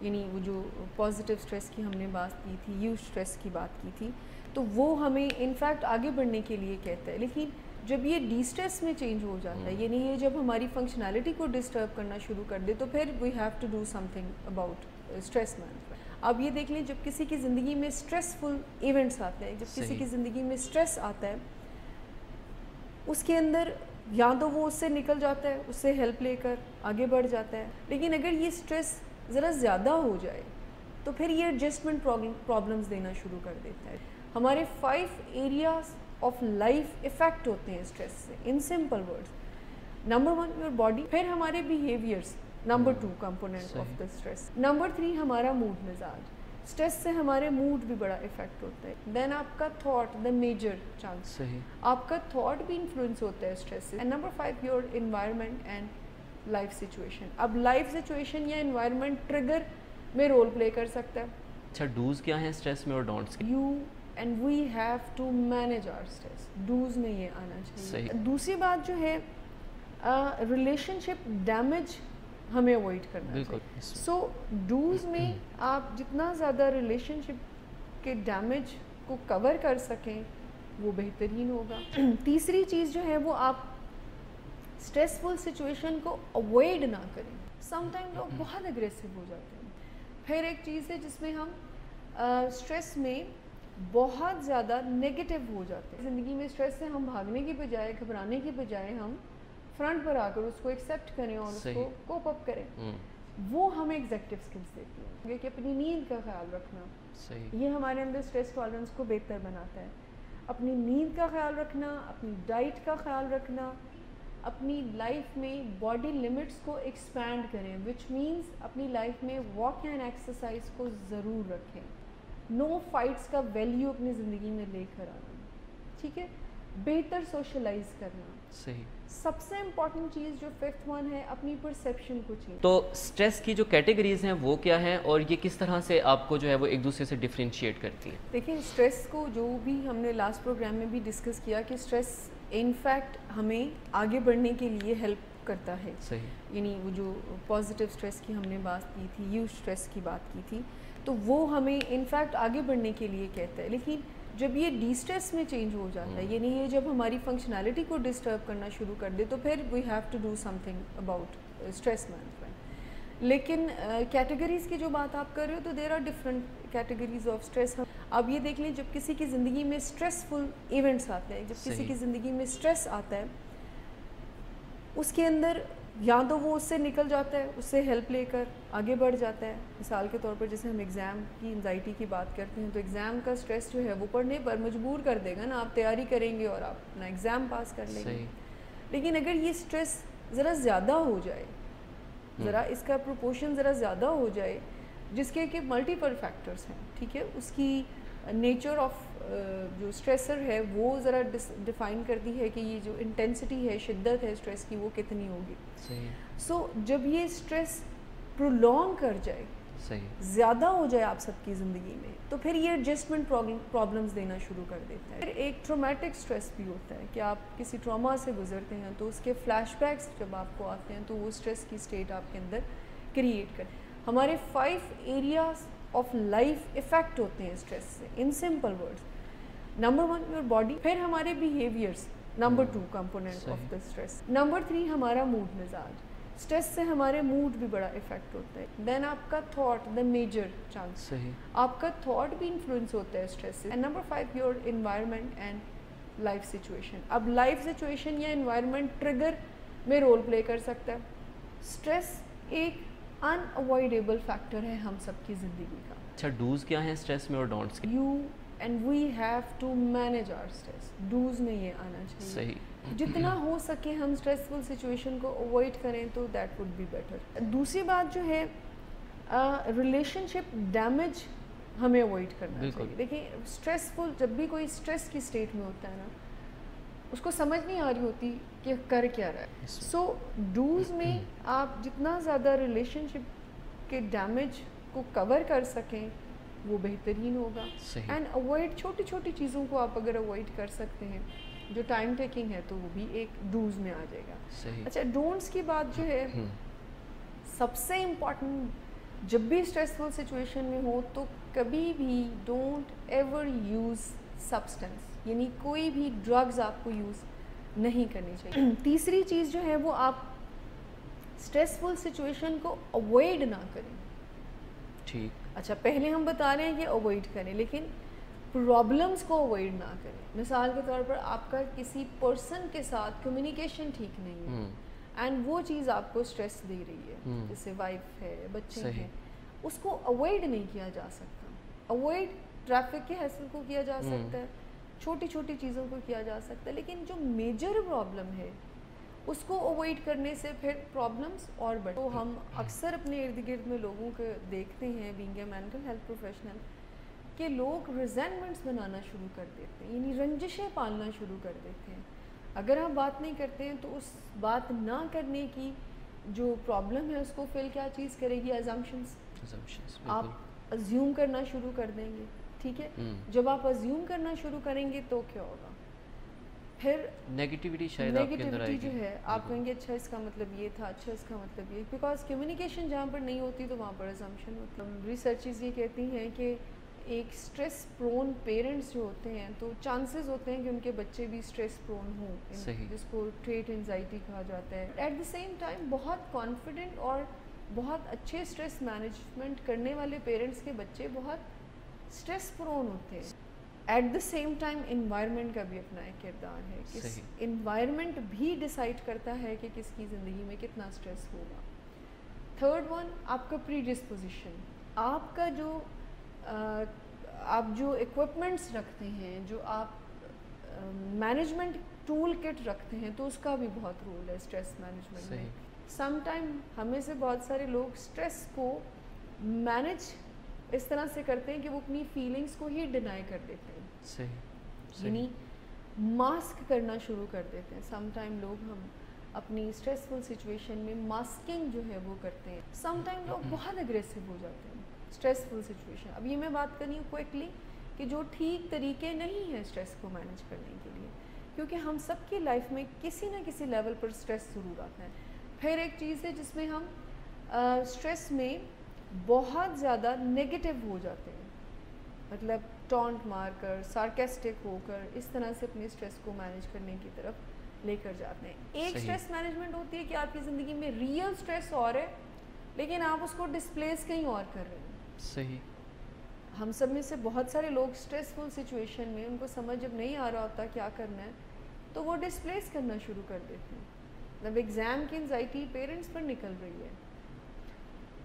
یعنی وہ جو پازیٹیو اسٹریس کی ہم نے بات کی تھی, یو اسٹریس کی بات کی تھی, تو وہ ہمیں انفیکٹ آگے بڑھنے کے لیے کہتا ہے. لیکن جب یہ ڈی اسٹریس میں چینج ہو جاتا ہے, یعنی یہ جب ہماری فنکشنالٹی کو ڈسٹرب کرنا شروع کر دے, تو پھر we have to do something about stress management. اب یہ دیکھ لیں, جب کسی کی زندگی میں اسٹریسفل ایونٹس آتے ہیں, جب کسی کی زندگی میں اسٹریس آتا ہے, اس کے اندر یا تو وہ اس سے نکل جاتا ہے, اس سے ہیلپ لے کر آگے بڑھ جاتا ہے. لیکن اگر یہ اسٹریس ذرا زیادہ ہو جائے تو پھر یہ ایڈجسٹمنٹ پرابلمس دینا شروع کر دیتا ہے. ہمارے 5 ایریاز آف لائف افیکٹ ہوتے ہیں اسٹریس سے, ان simple words. Number 1 your body, پھر ہمارے behaviours, number 2 component of the stress, number 3 ہمارا موڈ مزاج. اسٹریس سے ہمارے موڈ بھی بڑا افیکٹ ہوتا ہے. دین آپ کا تھاٹ, دا میجر چانس, آپ کا تھاٹ بھی انفلوئنس ہوتا ہے اسٹریس سے. And number 5 your environment and life situation. اب لائف سچویشن یا انوائرمنٹ ٹریگر میں رول پلے کر سکتا ہے. اچھا, ڈوز کیا ہیں اسٹریس میں اور ڈونٹس کے؟ You and we have to manage our stress. Dos میں یہ آنا چاہیے. دوسری بات جو ہے, ریلیشن شپ ڈیمیج ہمیں اوائڈ کرنا چاہیے. سو ڈوز میں آپ جتنا زیادہ ریلیشن شپ کے ڈیمیج کو کور کر سکیں وہ بہترین ہوگا. تیسری چیز جو ہے وہ آپ اسٹریسفل سچویشن کو اوائڈ نہ کریں. سم ٹائم لوگ بہت اگریسو ہو جاتے ہیں. پھر ایک چیز ہے جس میں ہم اسٹریس میں بہت زیادہ نگیٹو ہو جاتے ہیں. زندگی میں اسٹریس سے ہم بھاگنے کی بجائے, گھبرانے کی بجائے ہم فرنٹ پر آ کر اس کو ایکسیپٹ کریں اور اس کو کوپ اپ کریں. وہ ہمیں ایگزیکٹو اسکلس دیتی ہیں کہ اپنی نیند کا خیال رکھنا, یہ ہمارے اندر اسٹریس ٹالرنس کو بہتر بناتا ہے. اپنی نیند کا خیال رکھنا, اپنی ڈائٹ کا خیال رکھنا, اپنی لائف میں باڈی لمٹس کو ایکسپینڈ کریں, وچ مینس اپنی لائف میں واک اینڈ ایکسرسائز کو ضرور رکھیں. نو فائٹس کا ویلیو اپنی زندگی میں لے کر آنا, ٹھیک ہے. بہتر سوشلائز کرنا. صحیح. سب سے امپورٹنٹ چیز جو 5th ون ہے, اپنی پرسیپشن کو چینج. تو اسٹریس کی جو کیٹیگریز ہیں وہ کیا ہیں, اور یہ کس طرح سے آپ کو جو ہے وہ ایک دوسرے سے ڈفرینشیٹ کرتی ہیں؟ دیکھیں, اسٹریس کو جو بھی ہم نے لاسٹ پروگرام میں بھی ڈسکس کیا کہ اسٹریس انفیکٹ ہمیں آگے بڑھنے کے لیے ہیلپ کرتا ہے. صحیح. یعنی وہ جو پازیٹیو اسٹریس کی ہم نے بات کی تھی, یو اسٹریس کی بات کی تھی, تو وہ ہمیں انفیکٹ آگے بڑھنے کے لیے کہتا ہے. لیکن جب یہ ڈی اسٹریس میں چینج ہو جاتا ہے, یعنی یہ جب ہماری فنکشنالٹی کو ڈسٹرب کرنا شروع کر دے, تو پھر we have to do something about stress management. لیکن کیٹیگریز کی جو بات آپ کر رہے ہو, تو there are different categories of stress. اب یہ دیکھ لیں, جب کسی کی زندگی میں اسٹریسفل ایونٹس آتے ہیں, جب کسی کی زندگی میں اسٹریس آتا ہے, اس کے اندر یا تو وہ اس سے نکل جاتا ہے, اس سے ہیلپ لے کر آگے بڑھ جاتا ہے. مثال کے طور پر جیسے ہم ایگزام کی انزائٹی کی بات کرتے ہیں, تو ایگزام کا اسٹریس جو ہے وہ پڑھنے پر مجبور کر دے گا نا. آپ تیاری کریں گے اور آپ اپنا ایگزام پاس کر لیں گے. لیکن اگر یہ اسٹریس ذرا زیادہ ہو جائے, ذرا اس کا پروپورشن ذرا زیادہ ہو جائے, جس کے کہ ملٹیپل فیکٹرس ہیں, ٹھیک ہے, اس کی نیچر آف جو اسٹریسر ہے وہ ذرا ڈیفائن کرتی ہے کہ یہ جو انٹینسٹی ہے, شدت ہے اسٹریس کی, وہ کتنی ہوگی. سو جب یہ اسٹریس پرولونگ کر جائے, زیادہ ہو جائے آپ سب کی زندگی میں, تو پھر یہ ایڈجسٹمنٹ پرابلمس دینا شروع کر دیتا ہے. پھر ایک ٹرومیٹک اسٹریس بھی ہوتا ہے کہ آپ کسی ٹراما سے گزرتے ہیں, تو اس کے فلیش بیکس جب آپ کو آتے ہیں, تو وہ اسٹریس کی اسٹیٹ آپ کے اندر کریٹ کریں. ہمارے 5 ایریاز آف لائف افیکٹ ہوتے ہیں اسٹریس سے, ان simple words. Number 1 your body, پھر ہمارے behaviours, number 2 component of the stress, number 3 ہمارا موڈ مزاج. اسٹریس سے ہمارے موڈ بھی بڑا افیکٹ ہوتا ہے. دین آپ کا تھاٹ, دا میجر چانس, آپ کا تھاٹ بھی انفلوئنس ہوتا ہے اسٹریس سے. And number 5 your environment and life situation. اب لائف سچویشن یا انوائرمنٹ ٹریگر میں رول پلے کر سکتا ہے. اسٹریس ایک ان اوائڈیبل فیکٹر ہے ہم سب کی زندگی کا. اچھا, ڈوز کیا ہیں اسٹریس میں اور ڈونٹس کے؟ You and we have to manage our stress. Dos میں یہ آنا چاہیے. صحیح. جتنا ہو سکے ہم اسٹریسفل سچویشن کو اوائڈ کریں تو دیٹ وڈ بی بیٹر. دوسری بات جو ہے, ریلیشن شپ ڈیمیج ہمیں اوائڈ کرنا چاہیے. دیکھیں, اسٹریسفل جب بھی کوئی اسٹریس کی اسٹیٹ میں ہوتا ہے نا, اس کو سمجھ نہیں آ رہی ہوتی کہ کر کیا رہا ہے. سو ڈوز میں آپ جتنا زیادہ ریلیشن شپ کے ڈیمیج کو کور کر سکیں وہ بہترین ہوگا. اینڈ اوائڈ چھوٹی چھوٹی چیزوں کو آپ اگر اوائڈ کر سکتے ہیں جو ٹائم ٹیکنگ ہے تو وہ بھی ایک ڈوز میں آ جائے گا. صحیح. اچھا ڈونٹس کی بات جو ہے سب سے امپورٹنٹ جب بھی اسٹریسفل سچویشن میں ہو تو کبھی بھی ڈونٹ ایور یوز سبسٹنس, یعنی کوئی بھی ڈرگز آپ کو یوز نہیں کرنی چاہیے. تیسری چیز جو ہے وہ آپ اسٹریسفل سچویشن کو اوائڈ نہ کریں. ٹھیک. اچھا پہلے ہم بتا رہے ہیں کہ اوائڈ کریں, لیکن پرابلمس کو اوائڈ نہ کریں. مثال کے طور پر آپ کا کسی پرسن کے ساتھ کمیونیکیشن ٹھیک نہیں ہے اینڈ وہ چیز آپ کو اسٹریس دے رہی ہے, جیسے وائف ہے, بچے ہیں, اس کو اوائڈ نہیں کیا جا سکتا. اوائڈ ٹریفک کے حاصل کو کیا جا سکتا ہے, چھوٹی چھوٹی چیزوں کو کیا جا سکتا ہے, لیکن جو میجر پرابلم ہے اس کو اوائڈ کرنے سے پھر پرابلمس اور بڑھ. تو ہم اکثر اپنے ارد گرد میں لوگوں کو دیکھتے ہیں being a mental health professional کہ لوگ ریزینٹمنٹس بنانا شروع کر دیتے ہیں, یعنی رنجشیں پالنا شروع کر دیتے ہیں. اگر آپ بات نہیں کرتے ہیں تو اس بات نہ کرنے کی جو پرابلم ہے اس کو فل کیا چیز کرے گی, ازمپشنس. آپ ازیوم کرنا شروع کر دیں گے. ٹھیک ہے, جب آپ ازیوم کرنا شروع کریں گے تو کیا ہوگا, پھر نیگیٹیوٹی شاید آپ کے اندر آئے گی. جو ہے آپ کہیں گے اچھا اس کا مطلب یہ تھا, اچھا اس کا مطلب یہ, بیکاز کمیونیکیشن جہاں پر نہیں ہوتی تو وہاں پر ازمپشن ہوتی ہے. ریسرچز یہ کہتی ہیں کہ ایک اسٹریس پرون پیرنٹس جو ہوتے ہیں تو چانسز ہوتے ہیں کہ ان کے بچے بھی اسٹریس پرون ہوں, جس کو ٹریٹ انزائٹی کہا جاتا ہے. ایٹ دا سیم ٹائم بہت کانفیڈنٹ اور بہت اچھے اسٹریس مینجمنٹ کرنے والے پیرنٹس کے بچے بہت اسٹریس پرون ہوتے ہیں. At the same time environment کا بھی اپنا ایک کردار ہے, کہ انوائرمنٹ بھی ڈیسائیڈ کرتا ہے کہ کس کی زندگی میں کتنا اسٹریس ہوگا. تھرڈ ون, آپ کا پری ڈسپوزیشن, آپ کا جو آپ جو ایکوپمنٹس رکھتے ہیں, جو آپ مینجمنٹ ٹول کٹ رکھتے ہیں, تو اس کا بھی بہت رول ہے اسٹریس مینجمنٹ میں. سم ٹائم ہمیں سے بہت سارے لوگ اسٹریس کو مینج اس طرح سے کرتے ہیں کہ وہ اپنی فیلنگس کو ہی ڈینائی کر دیتے ہیں, یعنی ماسک کرنا شروع کر دیتے ہیں. سم ٹائم لوگ ہم اپنی اسٹریسفل سچویشن میں ماسکنگ جو ہے وہ کرتے ہیں. سم ٹائم لوگ بہت اگریسو ہو جاتے ہیں اسٹریسفل سچویشن. اب یہ میں بات کرنی ہوں کوئکلی کہ جو ٹھیک طریقے نہیں ہیں اسٹریس کو مینیج کرنے کے لیے, کیونکہ ہم سب کی لائف میں کسی نہ کسی لیول پر اسٹریس ضرور آتا ہے. پھر ایک چیز ہے جس میں ہم اسٹریس میں بہت زیادہ نگیٹو ہو جاتے ہیں, مطلب ٹونٹ مار کر, سارکیسٹک ہو کر, اس طرح سے اپنے اسٹریس کو مینیج کرنے کی طرف لے کر جاتے ہیں. ایک اسٹریس مینجمنٹ ہوتی ہے کہ آپ کی زندگی میں ریئل اسٹریس اور ہے لیکن آپ اس کو ڈسپلیس کہیں اور کر رہے ہیں. صحیح. ہم سب میں سے بہت سارے لوگ اسٹریسفل سچویشن میں ان کو سمجھ جب نہیں آ رہا ہوتا کیا کرنا ہے تو وہ ڈسپلیس کرنا شروع کر دیتے ہیں. جب ایگزام کی انزائٹی پیرنٹس پر نکل رہی ہے,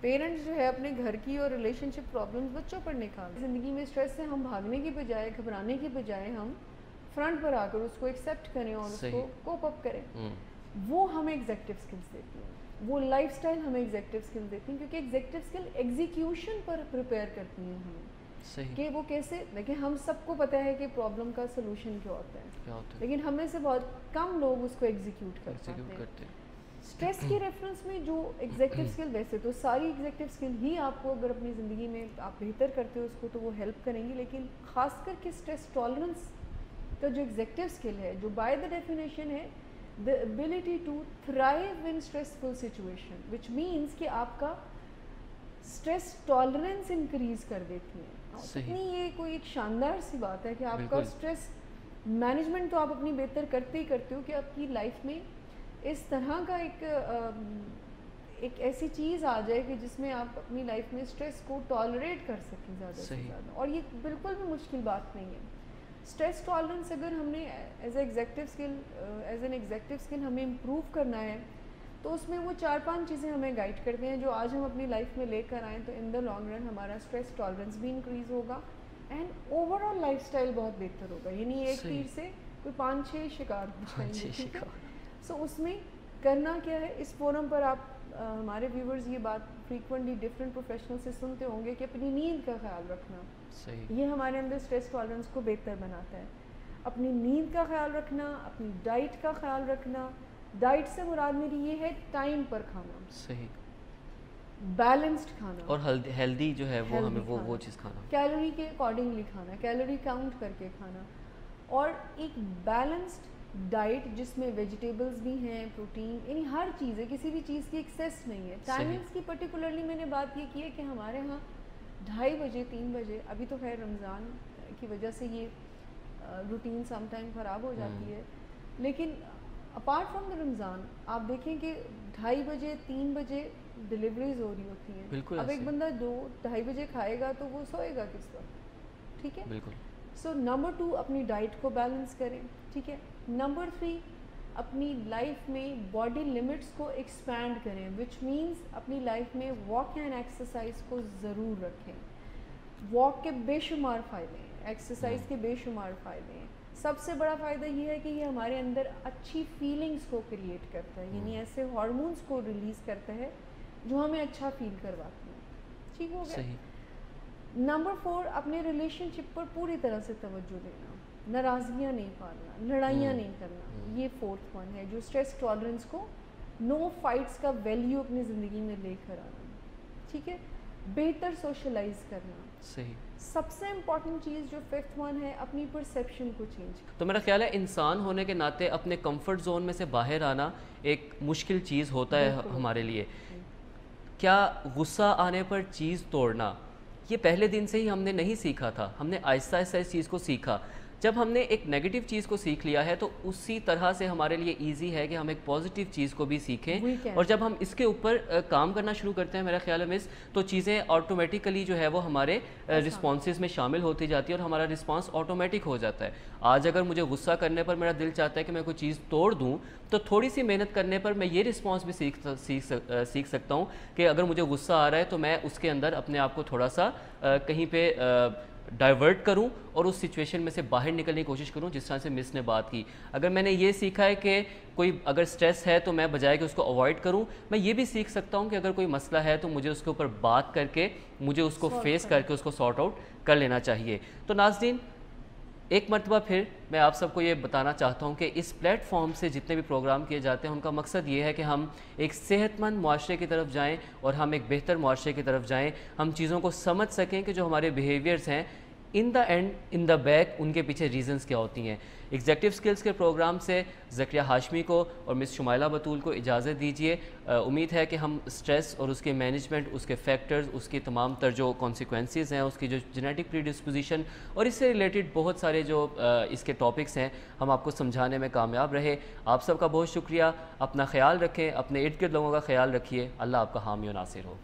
پیرنٹس جو ہے اپنے گھر کی اور ریلیشن شپ پرابلمس بچوں پر نکال. زندگی میں اسٹریس سے ہم بھاگنے کی بجائے, گھبرانے کی بجائے ہم فرنٹ پر آ کر اس کو ایکسیپٹ کریں اور اس کو کوپ اپ کریں. وہ ہمیں ایگزیکٹو اسکلس دیتی ہیں, وہ لائف اسٹائل ہمیں ایگزیکٹو اسکل دیتی ہیں, کیونکہ ایگزیکٹو اسکل ایگزیکیوشن پر پریپیئر کرتی ہیں ہمیں کہ وہ کیسے. دیکھیں ہم سب کو پتہ ہے کہ پرابلم کا سلوشن کیا ہوتا ہے, لیکن ہم میں سے بہت کم لوگ اس کو ایگزیکیوٹ کرتے ہیں. اسٹریس کے ریفرنس میں جو ایگزیکٹو اسکل, ویسے تو ساری ایگزیکٹو اسکل ہی آپ کو اگر اپنی زندگی میں آپ بہتر کرتے ہو اس کو تو وہ ہیلپ کریں گی, لیکن خاص کر کے اسٹریس ٹالرنس کا جو ایگزیکٹو اسکل ہے, جو بائی دا ڈیفینیشن ہے the ability to thrive in stressful situation, which means کہ آپ کا stress tolerance increase کر دیتی ہیں. اتنی یہ کوئی ایک شاندار سی بات ہے کہ آپ کا stress management تو آپ اپنی بہتر کرتے ہی کرتے ہو کہ آپ کی لائف میں اس طرح کا ایک ایسی چیز آ جائے کہ جس میں آپ اپنی لائف میں اسٹریس کو ٹالریٹ کر سکیں زیادہ سے زیادہ. اور یہ بالکل بھی مشکل بات نہیں ہے. اسٹریس ٹالرنس اگر ہم نے ایز این ایگزیکٹو اسکل ہمیں امپروو کرنا ہے تو اس میں وہ 4-5 چیزیں ہمیں گائڈ کرتے ہیں جو آج ہم اپنی لائف میں لے کر آئیں تو ان دا لانگ رن ہمارا اسٹریس ٹالرنس بھی انکریز ہوگا and over all life style بہت بہتر ہوگا. یعنی ایک تیر سے کوئی 5-6 شکار ہو جائیں گے. سو اس میں کرنا کیا ہے, اس فورم پر آپ ہمارے ویورز یہ بات فریکوینٹلی ڈفرینٹ پروفیشنل سے سنتے ہوں گے کہ اپنی نیند کا خیال رکھنا, یہ ہمارے اندر اسٹریس ٹالرنس کو بہتر بناتا ہے. اپنی نیند کا خیال رکھنا, اپنی ڈائٹ کا خیال رکھنا. ڈائٹ سے مراد میری یہ ہے ٹائم پر کھانا, صحیح, بیلنسڈ کھانا اور ہیلدی جو ہے وہ ہمیں وہ چیز کھانا, کیلوری کے اکارڈنگلی کھانا, کیلوری کاؤنٹ کر کے کھانا. اور ایک بیلنسڈ ڈائٹ جس میں ویجیٹیبلز بھی ہیں، پروٹین، یعنی ہر چیز ہے، کسی بھی چیز کی ایکسیس نہیں ہے. ٹائمنگس کی پرٹیکولرلی میں نے بات یہ کی ہے کہ ہمارے ہاں 2:30 بجے 3 بجے، ابھی تو خیر رمضان کی وجہ سے یہ روٹین سم ٹائم خراب ہو جاتی ہے، لیکن اپارٹ فرام دا رمضان آپ دیکھیں کہ 2:30 بجے 3 بجے ڈلیوریز ہو رہی ہوتی ہیں. اب ایک بندہ 2-2:30 بجے کھائے گا تو وہ سوئے گا کس وقت؟ ٹھیک ہے. بالکل. سو نمبر 2 اپنی ڈائٹ کو بیلنس کریں. ٹھیک ہے. نمبر 3 اپنی لائف میں باڈی لمٹس کو ایکسپینڈ کریں، وچ مینس اپنی لائف میں واک اینڈ ایکسرسائز کو ضرور رکھیں. واک کے بے شمار فائدے ہیں، ایکسرسائز کے بے شمار فائدے ہیں. سب سے بڑا فائدہ یہ ہے کہ یہ ہمارے اندر اچھی فیلنگز کو کریٹ کرتا ہے، یعنی ایسے ہارمونز کو ریلیز کرتا ہے جو ہمیں اچھا فیل کرواتے ہیں. ٹھیک ہو گیا. نمبر 4 اپنے ریلیشن شپ پر پوری طرح سے توجہ دینا، ناراضگیاں نہیں پالنا، لڑائیاں نہیں کرنا. یہ 4th ون ہے جو اسٹریس ٹالرنس کو، نو فائٹس کا ویلیو اپنی زندگی میں لے کر آنا. ٹھیک ہے. بہتر سوشلائز کرنا. صحیح. سب سے امپورٹنٹ چیز جو 5th ون ہے، اپنی پرسیپشن کو چینج. تو میرا خیال ہے انسان ہونے کے ناطے اپنے کمفرٹ زون میں سے باہر آنا ایک مشکل چیز ہوتا ہے ہمارے لیے. کیا غصہ آنے پر چیز توڑنا یہ پہلے دن سے ہی ہم نے نہیں سیکھا تھا؟ ہم نے آہستہ آہستہ اس چیز کو سیکھا. جب ہم نے ایک نیگیٹو چیز کو سیکھ لیا ہے تو اسی طرح سے ہمارے لیے ایزی ہے کہ ہم ایک پازیٹیو چیز کو بھی سیکھیں، اور جب ہم اس کے اوپر کام کرنا شروع کرتے ہیں میرا خیال ہے مس، تو چیزیں آٹومیٹیکلی جو ہے وہ ہمارے رسپانسز میں شامل ہوتی جاتی ہے اور ہمارا رسپانس آٹومیٹک ہو جاتا ہے. آج اگر مجھے غصہ کرنے پر میرا دل چاہتا ہے کہ میں کوئی چیز توڑ دوں، تو تھوڑی سی محنت کرنے پر میں یہ رسپانس بھی سیکھ سکتا ہوں کہ اگر مجھے غصہ آ رہا ہے تو میں اس کے اندر اپنے آپ کو تھوڑا سا کہیں پہ ڈائیورٹ کروں اور اس سچویشن میں سے باہر نکلنے کی کوشش کروں، جس طرح سے مس نے بات کی. اگر میں نے یہ سیکھا ہے کہ کوئی اگر سٹریس ہے تو میں بجائے کہ اس کو اوائڈ کروں، میں یہ بھی سیکھ سکتا ہوں کہ اگر کوئی مسئلہ ہے تو مجھے اس کے اوپر بات کر کے مجھے اس کو فیس کر کے اس کو سارٹ آؤٹ کر لینا چاہیے. تو ناظرین، ایک مرتبہ پھر میں آپ سب کو یہ بتانا چاہتا ہوں کہ اس پلیٹ فارم سے جتنے بھی پروگرام کیے جاتے ہیں ان کا مقصد یہ ہے کہ ہم ایک صحت مند معاشرے کی طرف جائیں اور ہم ایک بہتر معاشرے کی طرف جائیں. ہم چیزوں کو سمجھ سکیں کہ جو ہمارے بیہیویئرز ہیں ان دا and in the back in کے پیچھے ریزنز کیا ہوتی ہیں. ایگزیکٹو سکلز کے پروگرام سے زکریا ہاشمی کو اور مس شمائلہ بطول کو اجازت دیجیے. امید ہے کہ ہم سٹریس اور اس کے مینجمنٹ، اس کے فیکٹرز، اس کی تمام تر جو کانسیکوینسز ہیں، اس کی جو جینیٹک پری ڈسپوزیشن اور اس سے ریلیٹڈ بہت سارے جو اس کے ٹاپکس ہیں، ہم آپ کو سمجھانے میں کامیاب رہے. آپ سب کا بہت شکریہ. اپنا خیال رکھیں، اپنے ارد گرد لوگوں کا خیال رکھیے. اللہ آپ کا حامی و ناصر ہو.